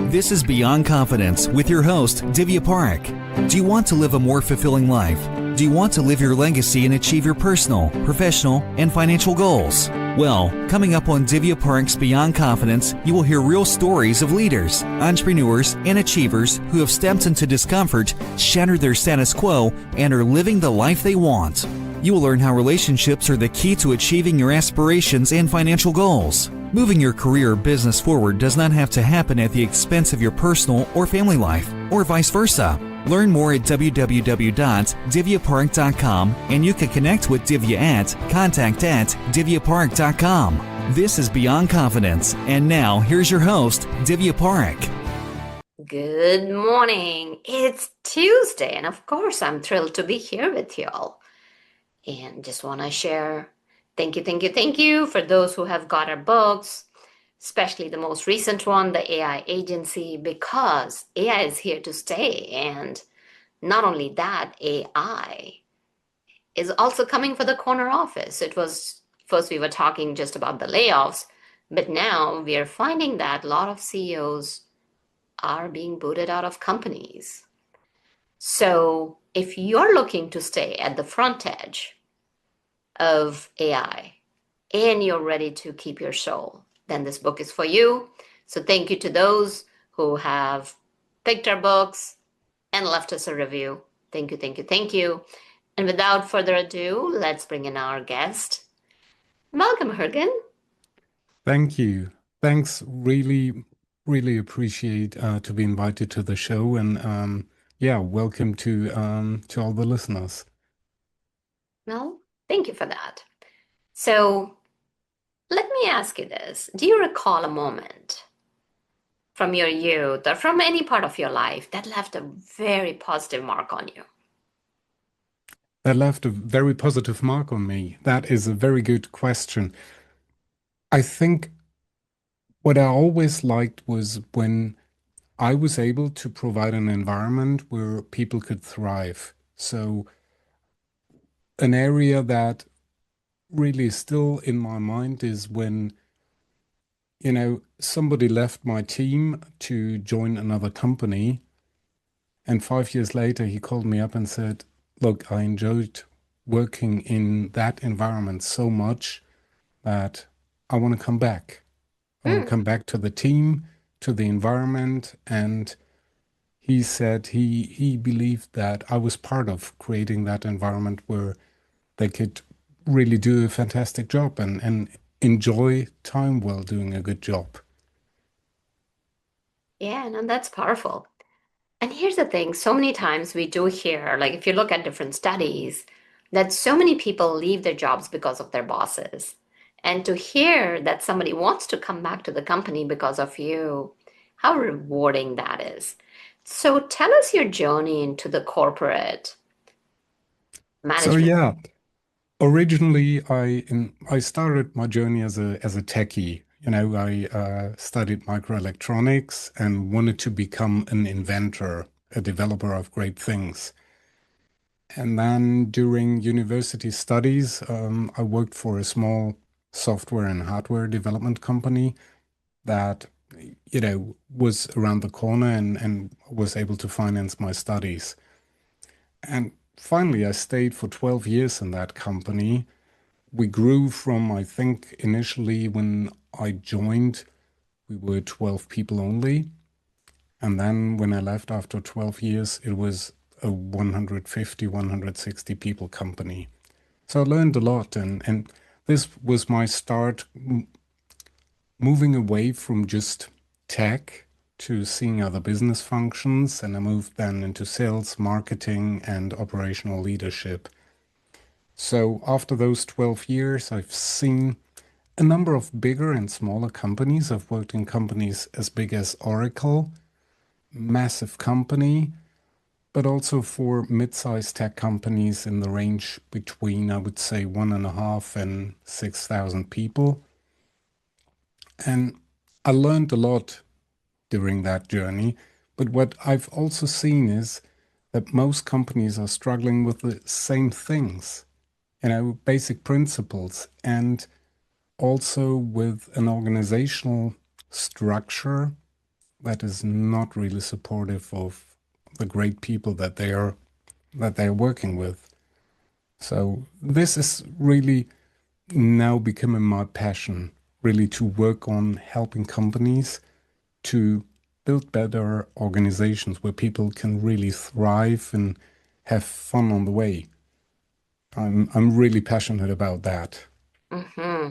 This is Beyond Confidence with your host, Divya Parekh. Do you want to live a more fulfilling life? Do you want to live your legacy and achieve your personal, professional, and financial goals? Well, coming up on Divya Parekh's Beyond Confidence, you will hear real stories of leaders, entrepreneurs, and achievers who have stepped into discomfort, shattered their status quo, and are living the life they want. You will learn how relationships are the key to achieving your aspirations and financial goals. Moving your career or business forward does not have to happen at the expense of your personal or family life, or vice versa. Learn more at www.divyaparekh.com, and you can connect with Divya at contact@divyaparekh.com. This is Beyond Confidence, and now here's your host, Divya Parekh. Good morning. It's Tuesday, and of course, I'm thrilled to be here with you all. And just want to share thank you for those who have got our books, especially the most recent one, the AI Agency, because AI is here to stay. And not only that, AI is also coming for the corner office. It was first we were talking just about the layoffs, but now we are finding that a lot of CEOs are being booted out of companies. So if you're looking to stay at the front edge of AI and you're ready to keep your soul, then this book is for you. So thank you to those who have picked our books and left us a review. Thank you. And without further ado, let's bring in our guest. Welcome, Juergen. Thank you. Thanks. Really appreciate to be invited to the show, and welcome to all the listeners. Well, thank you for that. So let me ask you this. Do you recall a moment from your youth or from any part of your life that left a very positive mark on you? That left a very positive mark on me. That is a very good question. I think what I always liked was when I was able to provide an environment where people could thrive. So an area that really is still in my mind is when, somebody left my team to join another company, and 5 years later he called me up and said, look, I enjoyed working in that environment so much that I want to come back. I want to come back to the team, to the environment. And he said he believed that I was part of creating that environment where they could really do a fantastic job and enjoy time while doing a good job. Yeah, no, that's powerful. And here's the thing, so many times we do hear, like if you look at different studies, that so many people leave their jobs because of their bosses. And to hear that somebody wants to come back to the company because of you, how rewarding that is. So tell us your journey into the corporate management. Originally I started my journey as a techie. I studied microelectronics and wanted to become an inventor, a developer of great things. And then during university studies, I worked for a small software and hardware development company that, was around the corner and was able to finance my studies. And finally, I stayed for 12 years in that company. We grew from, I think, initially when I joined, we were 12 people only. And then when I left after 12 years, it was a 150, 160 people company. So I learned a lot. And this was my start moving away from just tech to seeing other business functions. And I moved then into sales, marketing, and operational leadership. So after those 12 years, I've seen a number of bigger and smaller companies. I've worked in companies as big as Oracle, massive company, but also for mid-sized tech companies in the range between, I would say, 1.5 and 6,000 people. And I learned a lot during that journey. But what I've also seen is that most companies are struggling with the same things, basic principles, and also with an organizational structure that is not really supportive of the great people that they're working with. So this is really now becoming my passion, really to work on helping companies to build better organizations where people can really thrive and have fun on the way. I'm really passionate about that. Hmm.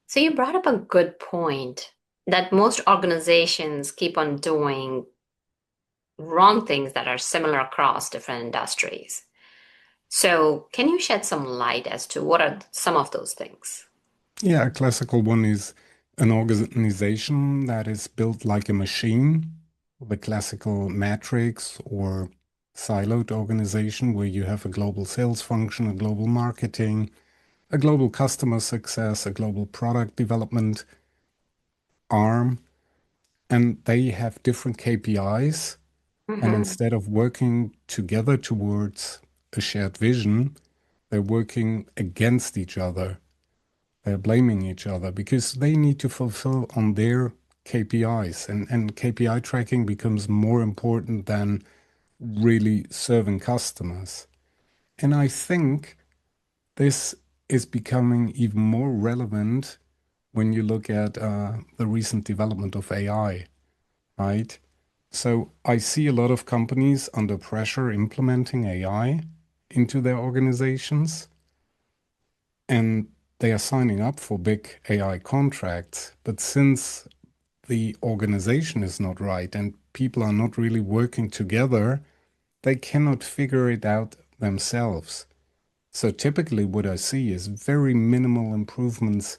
So you brought up a good point that most organizations keep on doing wrong things that are similar across different industries. So can you shed some light as to what are some of those things? Yeah, a classical one is an organization that is built like a machine, the classical matrix or siloed organization where you have a global sales function, a global marketing, a global customer success, a global product development arm, and they have different KPIs. And Hmm. instead of working together towards a shared vision, they're working against each other. They're blaming each other because they need to fulfill on their KPIs. And KPI tracking becomes more important than really serving customers. And I think this is becoming even more relevant when you look at the recent development of AI, right? So I see a lot of companies under pressure implementing AI into their organizations, and they are signing up for big AI contracts. But since the organization is not right and people are not really working together, they cannot figure it out themselves. So typically, what I see is very minimal improvements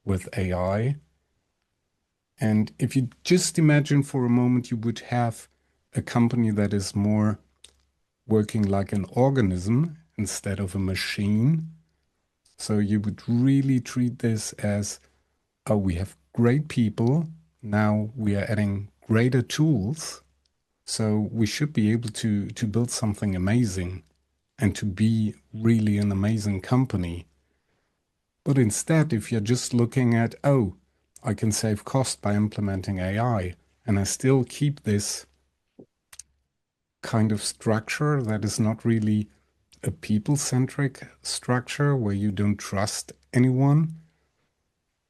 with AI. And if you just imagine for a moment, you would have a company that is more working like an organism instead of a machine. So you would really treat this as, oh, we have great people. Now we are adding greater tools. So we should be able to build something amazing and to be really an amazing company. But instead, if you're just looking at, oh, I can save cost by implementing AI, and I still keep this kind of structure that is not really a people-centric structure where you don't trust anyone,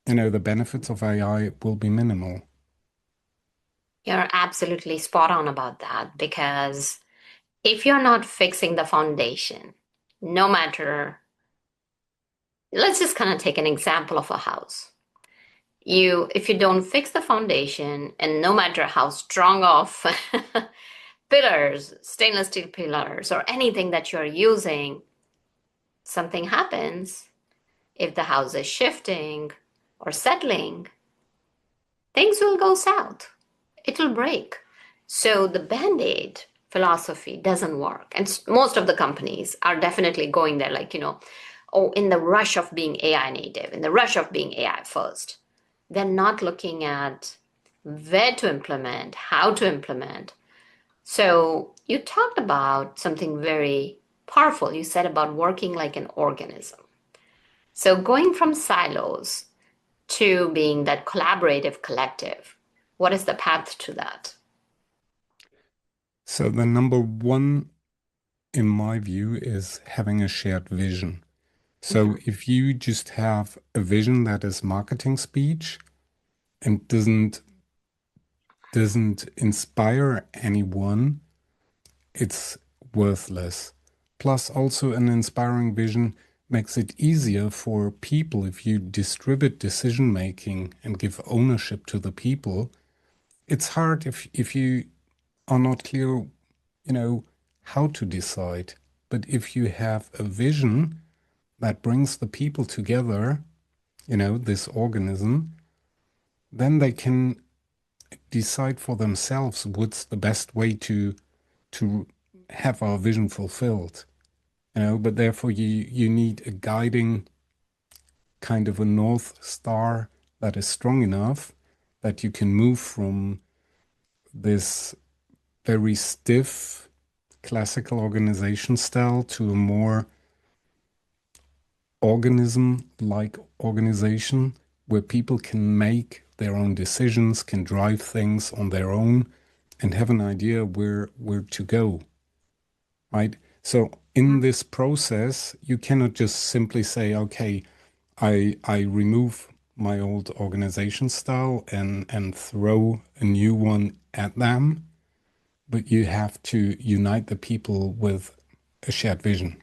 the benefits of AI will be minimal. You're absolutely spot on about that because if you're not fixing the foundation, no matter, let's just kind of take an example of a house. If you don't fix the foundation, and no matter how strong of pillars, stainless steel pillars, or anything that you're using, something happens, if the house is shifting or settling, things will go south. It will break. So the band-aid philosophy doesn't work. And most of the companies are definitely going there, like, oh, in the rush of being AI native, in the rush of being AI first. They're not looking at where to implement, how to implement. So you talked about something very powerful. You said about working like an organism. So going from silos to being that collaborative collective, what is the path to that? So the number one, in my view, is having a shared vision. So Mhm. if you just have a vision that is marketing speech and doesn't inspire anyone, it's worthless. Plus, also, an inspiring vision makes it easier for people if you distribute decision making and give ownership to the people. It's hard if you are not clear, how to decide. But if you have a vision that brings the people together, this organism, then they can decide for themselves what's the best way to have our vision fulfilled. But therefore you need a guiding kind of a north star that is strong enough that you can move from this very stiff classical organization style to a more organism like organization where people can make their own decisions, can drive things on their own, and have an idea where to go, right? So in this process, you cannot just simply say, okay, I remove my old organization style and throw a new one at them, but you have to unite the people with a shared vision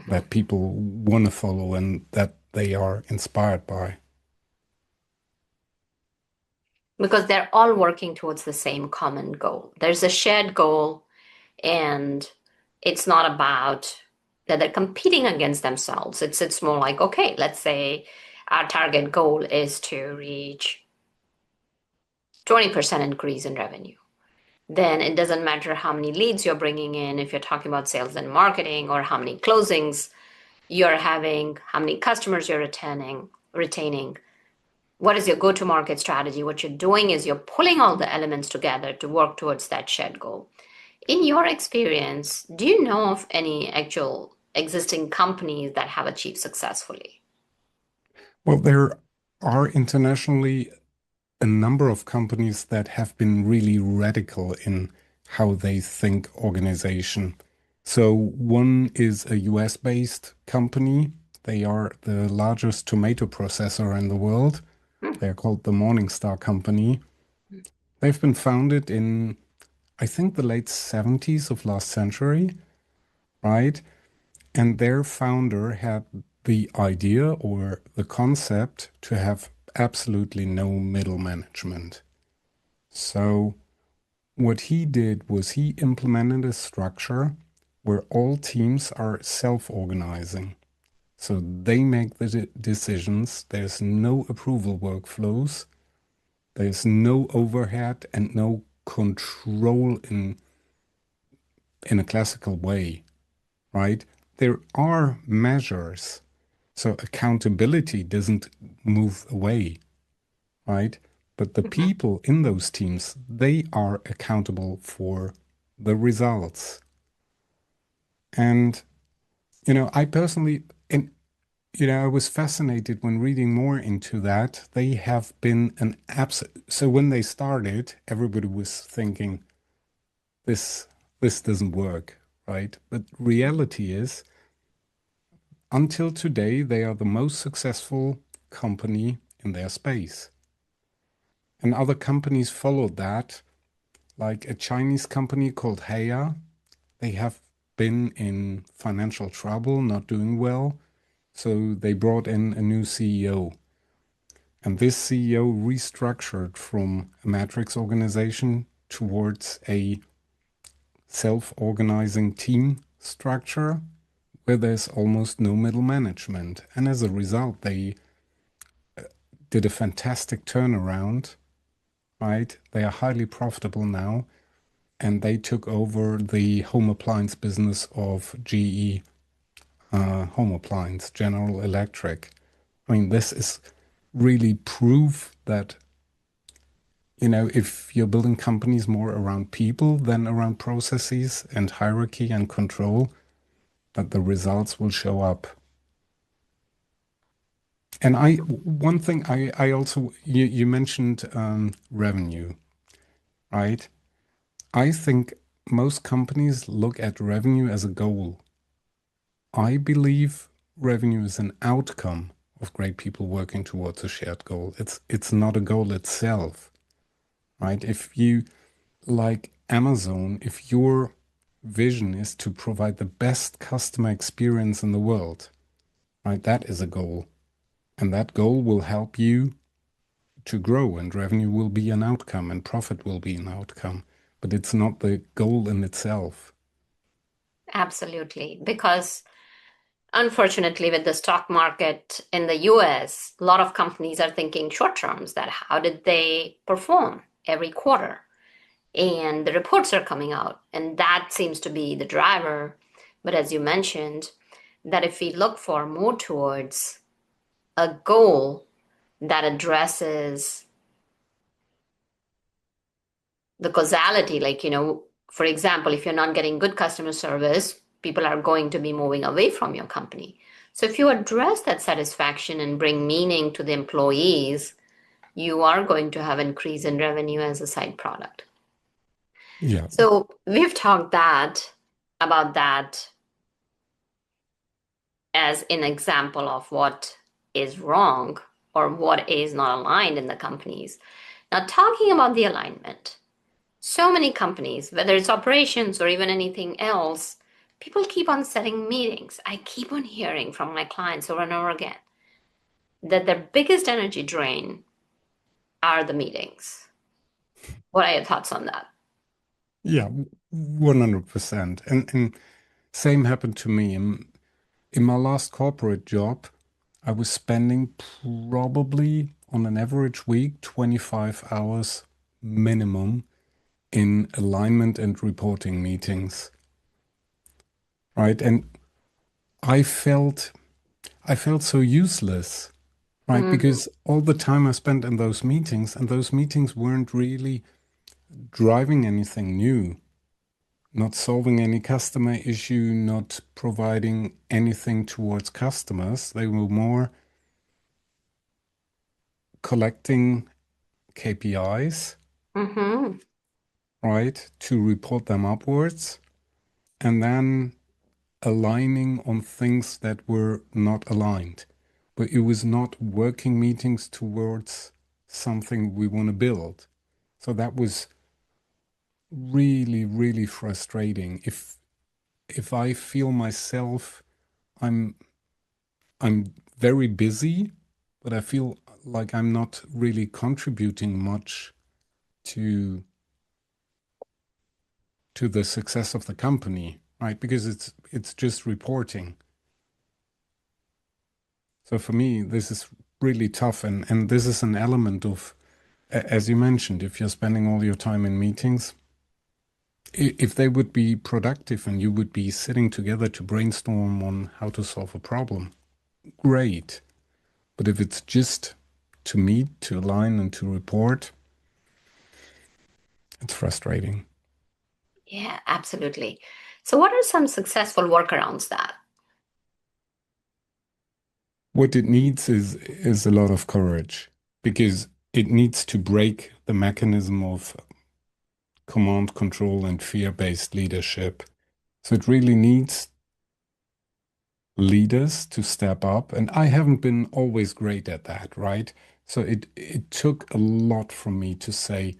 that people want to follow and that they are inspired by. Because they're all working towards the same common goal. There's a shared goal, and it's not about that they're competing against themselves. It's more like, okay, let's say our target goal is to reach 20% increase in revenue. Then it doesn't matter how many leads you're bringing in, if you're talking about sales and marketing, or how many closings you're having, how many customers you're retaining. What is your go-to-market strategy? What you're doing is you're pulling all the elements together to work towards that shared goal. In your experience, do you know of any actual existing companies that have achieved successfully? Well, there are internationally a number of companies that have been really radical in how they think organization. So one is a US-based company. They are the largest tomato processor in the world. They're called the Morningstar Company. They've been founded in, I think, the late 70s of last century, right? And their founder had the idea or the concept to have absolutely no middle management. So what he did was he implemented a structure where all teams are self-organizing. So they make the decisions. There's no approval workflows. There's no overhead and no control in a classical way, right? There are measures. So accountability doesn't move away, right? But the people in those teams, they are accountable for the results. And, I personally, and, I was fascinated when reading more into that. They have been so when they started, everybody was thinking, this doesn't work, right? But reality is, until today, they are the most successful company in their space. And other companies followed that, like a Chinese company called Heya. They have been in financial trouble, not doing well. So they brought in a new CEO. And this CEO restructured from a matrix organization towards a self-organizing team structure where there's almost no middle management. And as a result, they did a fantastic turnaround, right? They are highly profitable now, and they took over the home appliance business of GE Home Appliance, General Electric. I mean, this is really proof that, if you're building companies more around people than around processes and hierarchy and control, that the results will show up. And one thing I also, you mentioned revenue, right? I think most companies look at revenue as a goal. I believe revenue is an outcome of great people working towards a shared goal. It's not a goal itself, right? If you, like Amazon, if your vision is to provide the best customer experience in the world, right? That is a goal. And that goal will help you to grow, and revenue will be an outcome and profit will be an outcome. But it's not the goal in itself. Absolutely. Because unfortunately, with the stock market in the US, a lot of companies are thinking short terms, that how did they perform every quarter? And the reports are coming out, and that seems to be the driver. But as you mentioned, that if we look for more towards a goal that addresses the causality, like, for example, if you're not getting good customer service, people are going to be moving away from your company. So if you address that satisfaction and bring meaning to the employees, you are going to have increase in revenue as a side product. Yeah. So we've talked about that as an example of what is wrong or what is not aligned in the companies. Now, talking about the alignment, so many companies, whether it's operations or even anything else, people keep on setting meetings. I keep on hearing from my clients over and over again that their biggest energy drain are the meetings. What are your thoughts on that? Yeah, 100%. And same happened to me. In my last corporate job, I was spending probably on an average week 25 hours minimum in alignment and reporting meetings, right? And I felt I felt so useless, right? Mhm. Because all the time I spent in those meetings, and those meetings weren't really driving anything new, not solving any customer issue, not providing anything towards customers. They were more collecting KPIs, Mhm. right, to report them upwards, and then aligning on things that were not aligned. But it was not working meetings towards something we want to build. So that was really, really frustrating. If I feel myself, I'm I'm very busy, but I feel like I'm not really contributing much to the success of the company, right? Because it's just reporting. So for me, this is really tough, and this is an element of, as you mentioned, if you're spending all your time in meetings, if they would be productive and you would be sitting together to brainstorm on how to solve a problem, great. But if it's just to meet, to align, and to report, it's frustrating. Yeah, absolutely. So, what are some successful workarounds that? What it needs is a lot of courage because it needs to break the mechanism of command, control, and fear-based leadership. So it really needs leaders to step up. And I haven't been always great at that, right? So it took a lot from me to say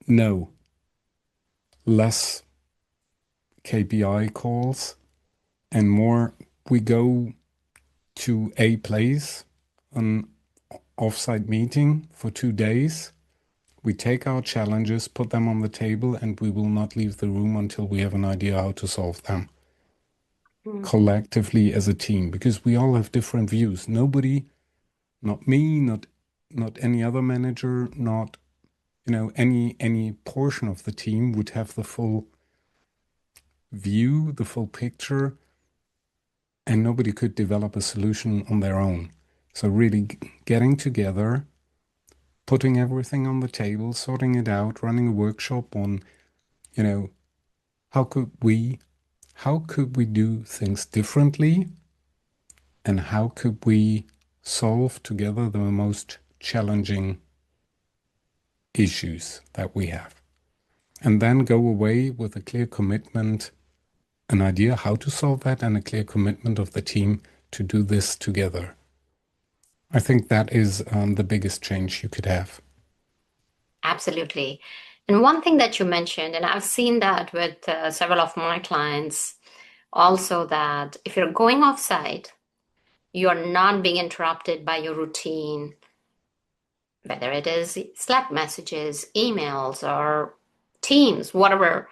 no, less KPI calls and more we go to a place, an offsite meeting for 2 days. We take our challenges, put them on the table, and we will not leave the room until we have an idea how to solve them Mhm. collectively as a team, because we all have different views. Nobody, not me, not any other manager, not any portion of the team would have the full view, the full picture, and nobody could develop a solution on their own. So really getting together, putting everything on the table, sorting it out, running a workshop on, you know, how could we how could we do things differently and how could we solve together the most challenging issues that we have? And then go away with a clear commitment, an idea how to solve that, and a clear commitment of the team to do this together. I think that is the biggest change you could have. Absolutely. And one thing that you mentioned, and I've seen that with several of my clients also, that if you're going off site, you're not being interrupted by your routine, whether it is Slack messages, emails, or Teams, whatever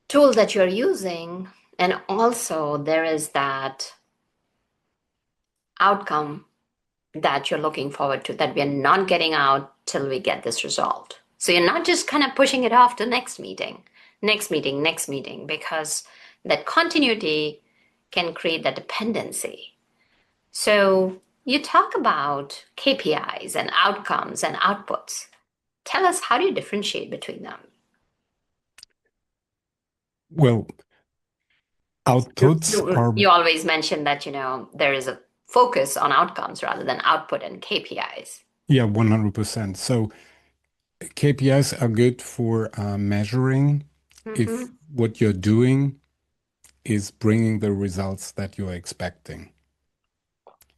tool that you're using. And also, there is that outcome that you're looking forward to that we're not getting out till we get this resolved. So you're not just kind of pushing it off to next meeting, next meeting, next meeting, because that continuity can create that dependency. So you talk about KPIs and outcomes and outputs. Tell us, how do you differentiate between them? Well, You, outputs you, are, you always mention that, there is a focus on outcomes rather than output and KPIs. Yeah, 100%. So KPIs are good for measuring if Mm-hmm. what you're doing is bringing the results that you're expecting,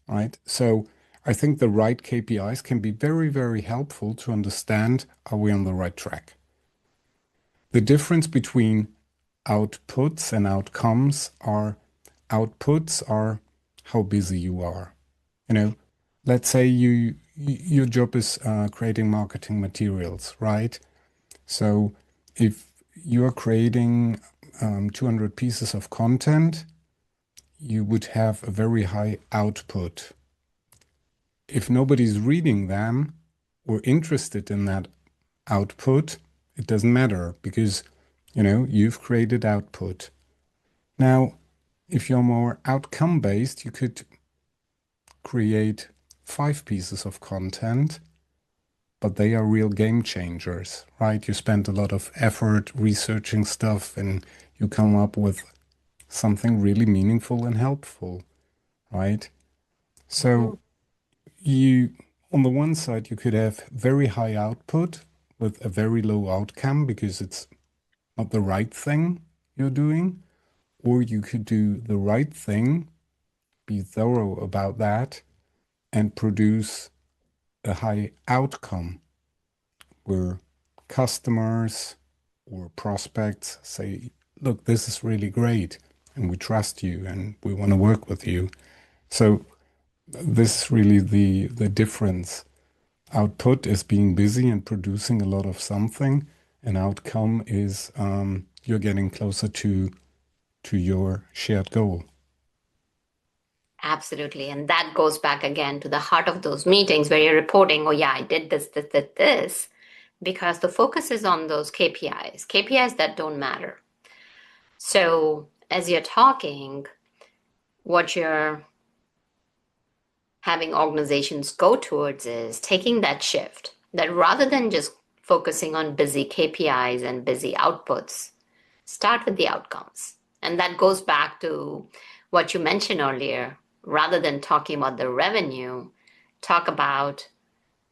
right? So I think the right KPIs can be very, very helpful to understand, are we on the right track? The difference between outputs and outputs are how busy you are. You know, let's say your job is creating marketing materials, right? So if you're creating 200 pieces of content, you would have a very high output. If nobody's reading them or interested in that output, it doesn't matter because, you've created output. Now, if you're more outcome based, you could create 5 pieces of content, but they are real game changers, right? You spend a lot of effort researching stuff and you come up with something really meaningful and helpful, right? Mm-hmm. So you, on the one side, you could have very high output with a very low outcome because it's not the right thing you're doing, or you could do the right thing, be thorough about that, and produce a high outcome where customers or prospects say, look, this is really great, and we trust you and we want to work with you. So this is really the difference. Output is being busy and producing a lot of something, and outcome is you're getting closer to your shared goal. Absolutely. And that goes back again to the heart of those meetings where you're reporting, oh, yeah, I did this, because the focus is on those KPIs that don't matter. So as you're talking, what you're having organizations go towards is taking that shift, that rather than just focusing on busy KPIs and busy outputs, start with the outcomes. And that goes back to what you mentioned earlier. Rather than talking about the revenue, talk about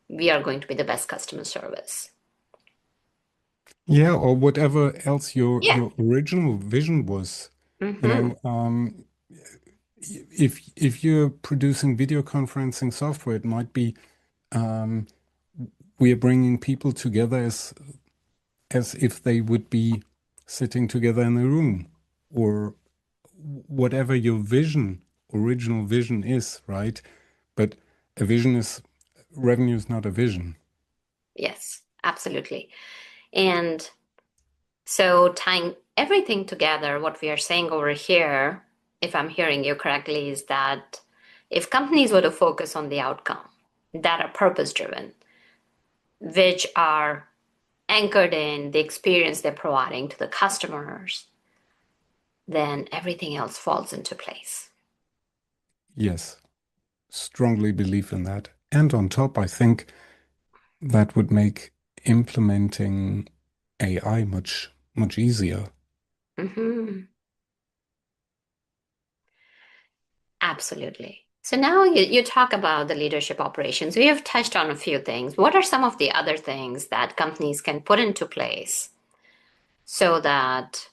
we are going to be the best customer service. Yeah, or whatever else your Yeah. your original vision was. You Mm-hmm. know, if you're producing video conferencing software, it might be um, we are bringing people together as if they would be sitting together in a room, or whatever your original vision is, right? But a vision is revenue is not a vision. Yes, absolutely. And so tying everything together, what we are saying over here, if I'm hearing you correctly, is that if companies were to focus on the outcome that are purpose driven, which are anchored in the experience they're providing to the customers, then everything else falls into place. Yes, strongly believe in that. And on top, I think that would make implementing AI much, much easier. Hmm. Absolutely. So now you talk about the leadership operations. We have touched on a few things. What are some of the other things that companies can put into place so that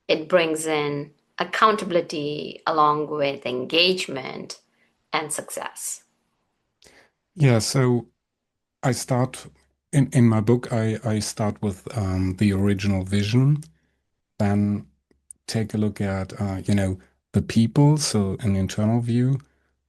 it brings in accountability along with engagement and success? Yeah, so I start in my book, I start with the original vision, then take a look at the people, so an internal view,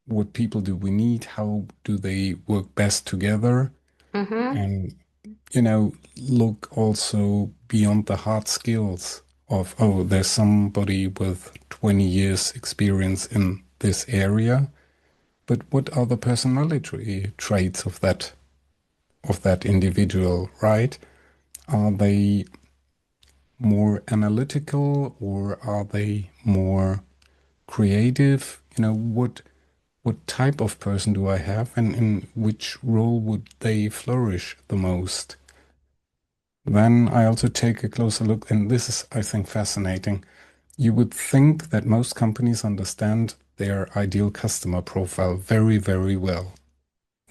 what people do we need, how do they work best together, Mm-hmm. and look also beyond the hard skills of, oh, there's somebody with 20 years experience in this area, but what are the personality traits of that individual, right? Are they more analytical or are they more creative? What type of person do I have and in which role would they flourish the most? Then I also take a closer look, and this is, I think, fascinating. You would think that most companies understand their ideal customer profile very, very well.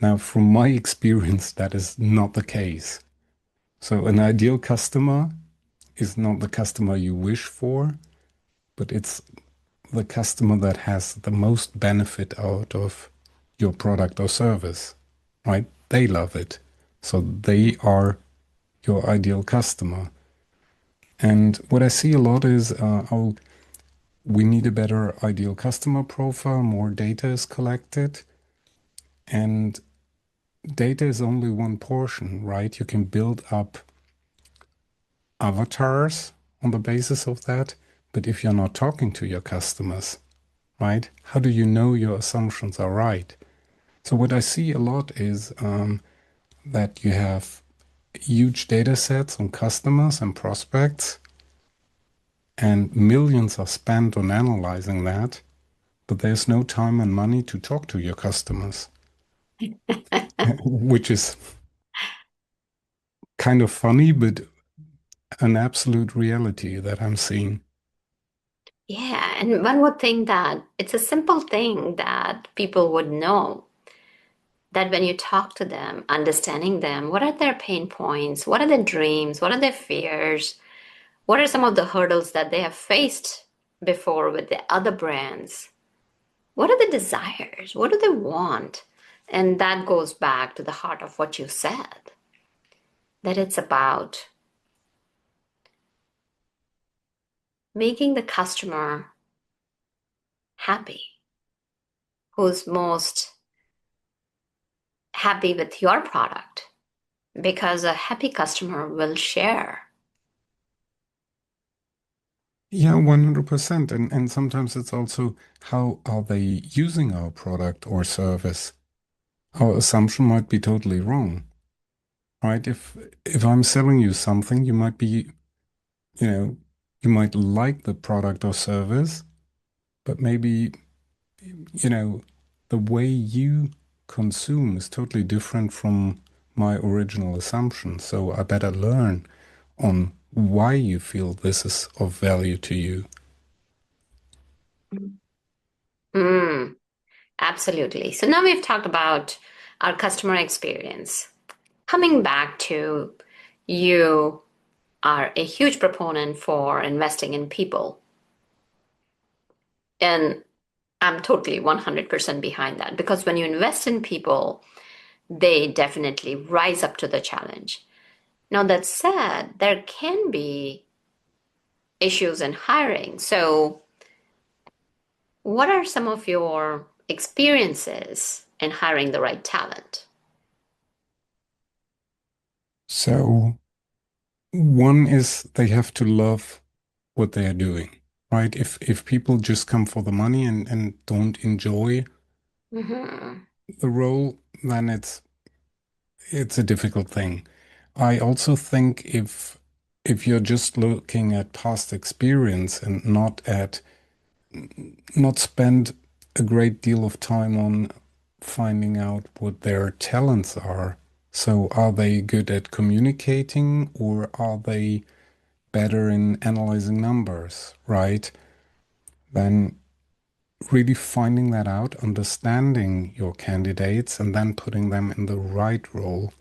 Now, from my experience, that is not the case. So an ideal customer is not the customer you wish for, but it's the customer that has the most benefit out of your product or service, right? They love it. So they are your ideal customer. And what I see a lot is, oh, we need a better ideal customer profile, more data is collected. And data is only one portion, right? You can build up avatars on the basis of that. But if you're not talking to your customers, right, how do you know your assumptions are right? So what I see a lot is that you have huge data sets on customers and prospects, and millions are spent on analyzing that, but there's no time and money to talk to your customers, which is kind of funny, but an absolute reality that I'm seeing. Yeah, and one would think that it's a simple thing that people would know that when you talk to them, understanding them, what are their pain points? What are their dreams? What are their fears? What are some of the hurdles that they have faced before with the other brands? What are the desires? What do they want? And that goes back to the heart of what you said, that it's about making the customer happy, who's most happy with your product, because a happy customer will share. Yeah, 100%. And sometimes it's also how are they using our product or service? Our assumption might be totally wrong, right? If I'm selling you something, you might be, you know, you might like the product or service, but maybe, you know, the way you consume is totally different from my original assumption. So I better learn on why you feel this is of value to you. Mm, absolutely. So now we've talked about our customer experience. Coming back to you are a huge proponent for investing in people. And I'm totally 100% behind that because when you invest in people, they definitely rise up to the challenge. Now, that said, there can be issues in hiring. So, what are some of your experiences in hiring the right talent? So one is they have to love what they are doing, right? If people just come for the money and don't enjoy Hmm. the role, then it's a difficult thing. I also think if you're just looking at past experience and not spend a great deal of time on finding out what their talents are. So are they good at communicating or are they better in analyzing numbers, right? Then really finding that out, understanding your candidates, and then putting them in the right role.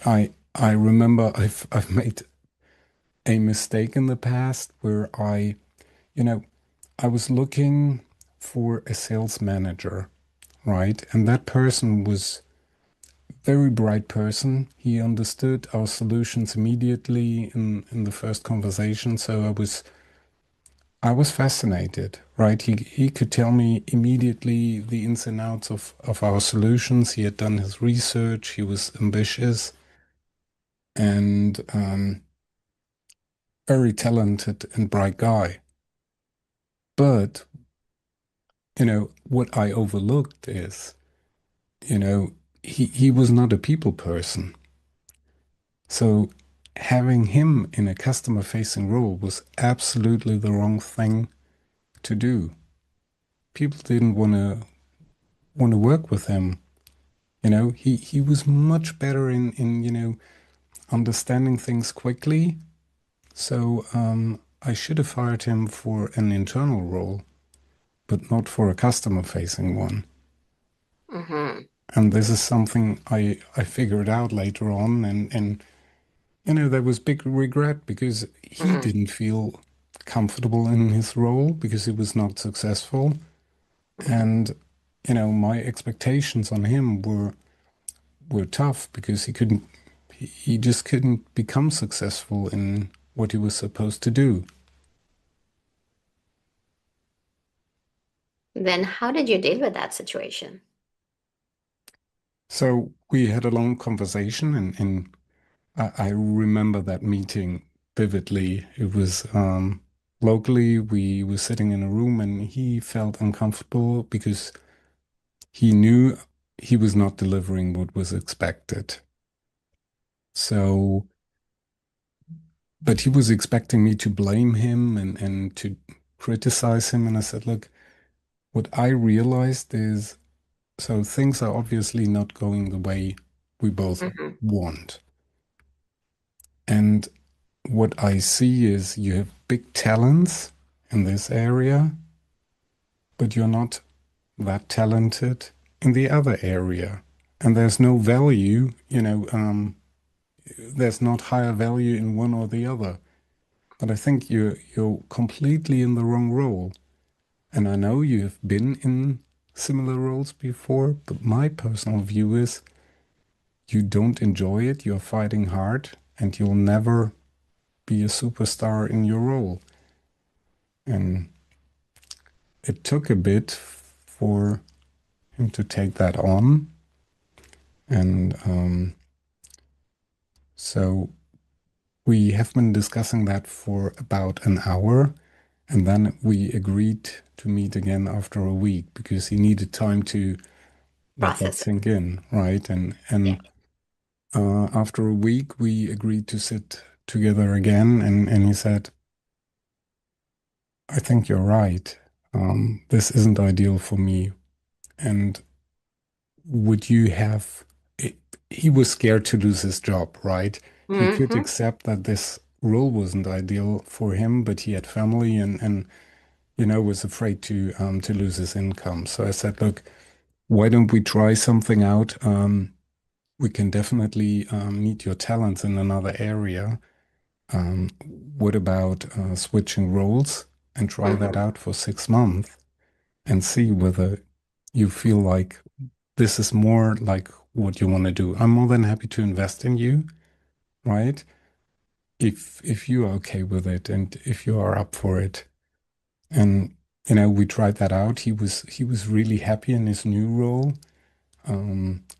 I remember I've made a mistake in the past where you know, I was looking for a sales manager, right? And that person was very bright person. He understood our solutions immediately in the first conversation. So I was fascinated, right? He could tell me immediately the ins and outs of our solutions. He had done his research. He was ambitious and very talented and bright guy. But, what I overlooked is, you know, he was not a people person. So having him in a customer facing role was absolutely the wrong thing to do. People didn't want to work with him. He was much better in understanding things quickly. So I should have hired him for an internal role, but not for a customer facing one. Hmm. And this is something I figured out later on, and there was big regret because he Mm, didn't feel comfortable in his role because he was not successful. mhm. And my expectations on him were tough because he just couldn't become successful in what he was supposed to do. Then how did you deal with that situation? So we had a long conversation, and I remember that meeting vividly. It was locally, we were sitting in a room, and he felt uncomfortable because he knew he was not delivering what was expected. So, but he was expecting me to blame him and to criticize him. And I said, look, what I realized is so things are obviously not going the way we both Hmm. want. And what I see is you have big talents in this area, but you're not that talented in the other area. And there's no value, there's not higher value in one or the other. But I think you're completely in the wrong role. And I know you have been in similar roles before, but my personal view is you don't enjoy it, you're fighting hard, and you'll never be a superstar in your role. And it took a bit for him to take that on. And so we have been discussing that for about an hour. And then we agreed to meet again after a week because he needed time to let that Process it. sink in, right? And Yeah. and after a week, we agreed to sit together again, and he said, "I think you're right. This isn't ideal for me. And would you have?" It, he was scared to lose his job, right? He could Hmm. accept that this role wasn't ideal for him, but he had family and was afraid to lose his income. So I said, "Look, why don't we try something out? We can definitely meet your talents in another area. Um, what about switching roles and try that Hmm. out for 6 months and see whether you feel like this is more like what you want to do? I'm more than happy to invest in you, right? If you are okay with it and if you are up for it." And we tried that out. He was really happy in his new role,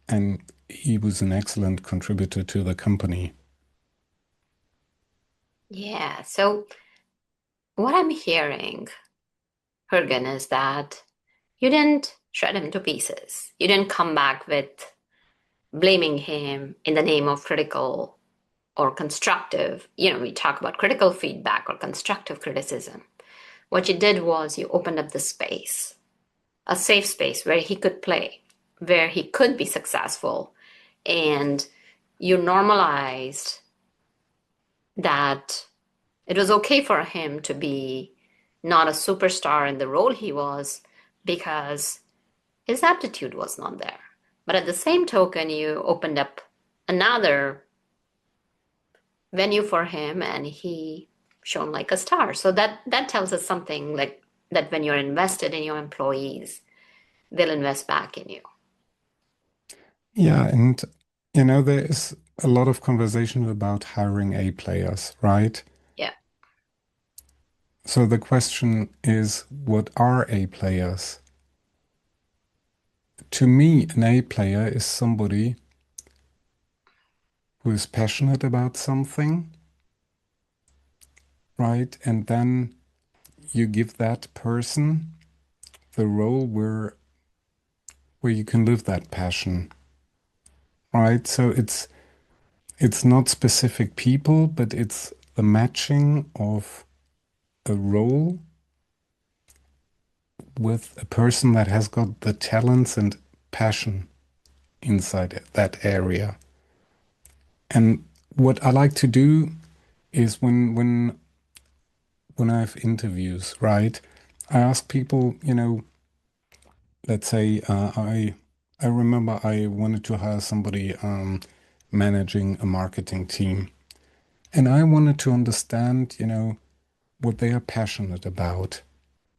and he was an excellent contributor to the company. Yeah. So what I'm hearing, Jurgen, is that you didn't shred him to pieces. You didn't come back with blaming him in the name of critical or constructive. We talk about critical feedback or constructive criticism. What you did was you opened up the space, a safe space where he could play, where he could be successful. And you normalized that it was okay for him to be not a superstar in the role he was because his aptitude was not there. But at the same token, you opened up another venue for him and he shone like a star. So that tells us something like that when you're invested in your employees, they'll invest back in you. Yeah, and there is a lot of conversation about hiring A players, right? Yeah. So the question is, what are A players? To me, an A player is somebody who is passionate about something, right? And then you give that person the role where you can live that passion, right? So it's not specific people, but it's the matching of a role with a person that has got the talents and passion inside that area. And what I like to do is when I have interviews, right? I ask people, let's say I I remember I wanted to hire somebody managing a marketing team. And I wanted to understand, what they are passionate about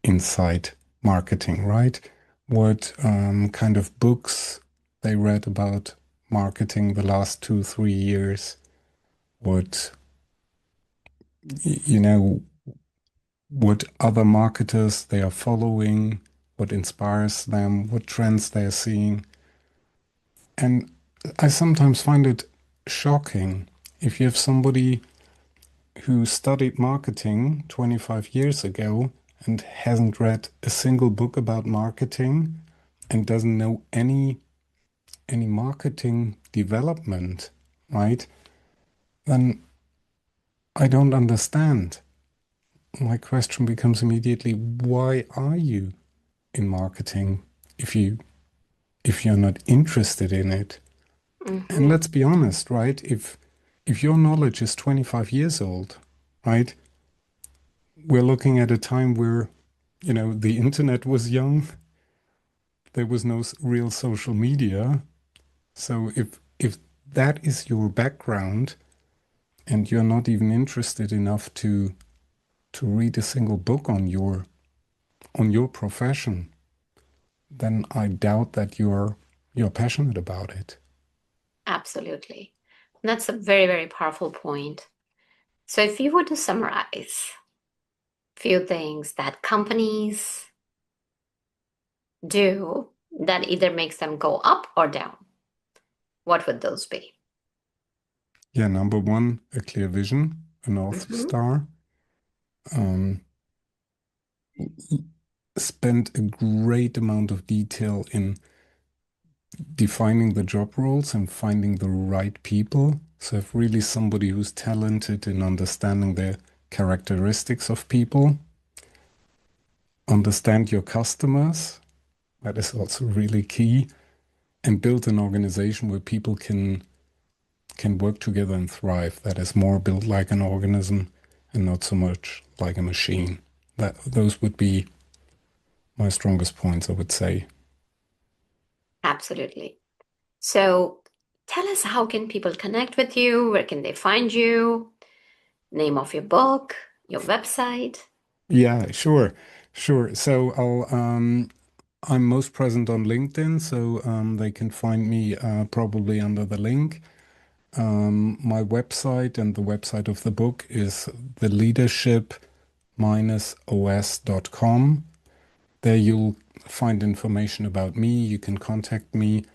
inside marketing, right? What kind of books they read about marketing the last 2, 3 years, what, you know, what other marketers they are following, what inspires them, what trends they are seeing. And I sometimes find it shocking if you have somebody who studied marketing 25 years ago and hasn't read a single book about marketing and doesn't know any marketing development, right? Then I don't understand. My question becomes immediately, why are you in marketing if you're not interested in it? And let's be honest, right? If your knowledge is 25 years old, right? We're looking at a time where, the internet was young. There was no real social media. So if that is your background and you're not even interested enough to read a single book on your profession, then I doubt that you're passionate about it. Absolutely. That's a very, very powerful point. So if you were to summarize a few things that companies do that either makes them go up or down, what would those be? Yeah, number one, a clear vision, a North Star. Spend a great amount of detail in defining the job roles and finding the right people. So if really somebody who's talented in understanding the characteristics of people, understand your customers, that is also really key, and build an organization where people can work together and thrive. That is more built like an organism and not so much like a machine. Those would be my strongest points, I would say. Absolutely. So tell us, how can people connect with you? Where can they find you? Name of your book, your website? Yeah, sure. So I'm most present on LinkedIn, so they can find me probably under the link. My website and the website of the book is theleadership-os.com. There you'll find information about me. You can contact me.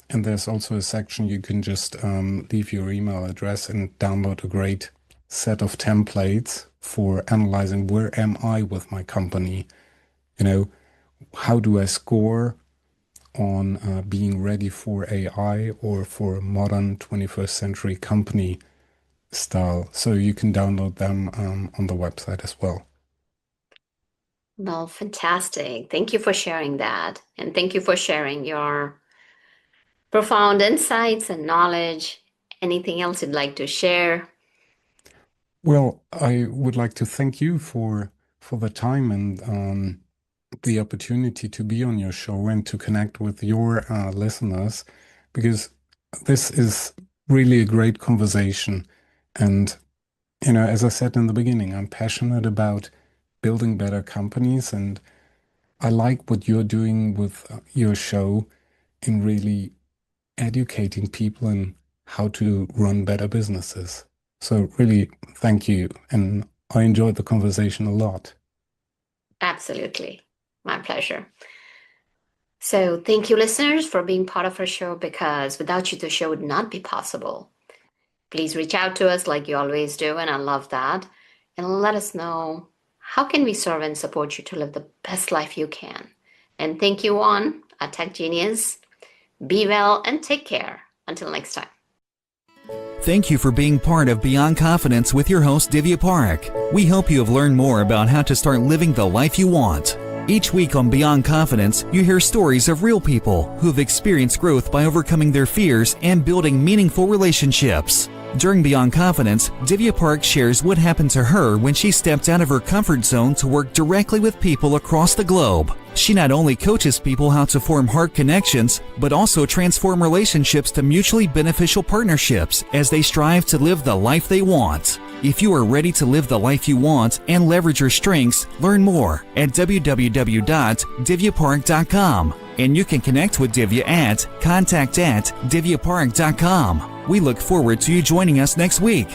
And there's also a section you can just leave your email address and download a great set of templates for analyzing where am I with my company. How do I score on being ready for AI or for a modern 21st century company style. So you can download them on the website as well. Well, fantastic. Thank you for sharing that. And thank you for sharing your profound insights and knowledge. Anything else you'd like to share? Well, I would like to thank you for the time and the opportunity to be on your show and to connect with your listeners, because this is really a great conversation. And, as I said in the beginning, I'm passionate about building better companies, and I like what you're doing with your show in really educating people in how to run better businesses. So really, thank you. And I enjoyed the conversation a lot. Absolutely. My pleasure. So thank you, listeners, for being part of our show, because without you, the show would not be possible. Please reach out to us like you always do, and I love that. And let us know, how can we serve and support you to live the best life you can? And thank you, Juan, a Tech Genius. Be well and take care. Until next time. Thank you for being part of Beyond Confidence with your host, Divya Parekh. We hope you have learned more about how to start living the life you want. Each week on Beyond Confidence, you hear stories of real people who have experienced growth by overcoming their fears and building meaningful relationships. During Beyond Confidence, Divya Parekh shares what happened to her when she stepped out of her comfort zone to work directly with people across the globe. She not only coaches people how to form heart connections, but also transform relationships to mutually beneficial partnerships as they strive to live the life they want. If you are ready to live the life you want and leverage your strengths, learn more at www.divyaparekh.com. And you can connect with Divya at contact@divyaparekh.com. We look forward to you joining us next week.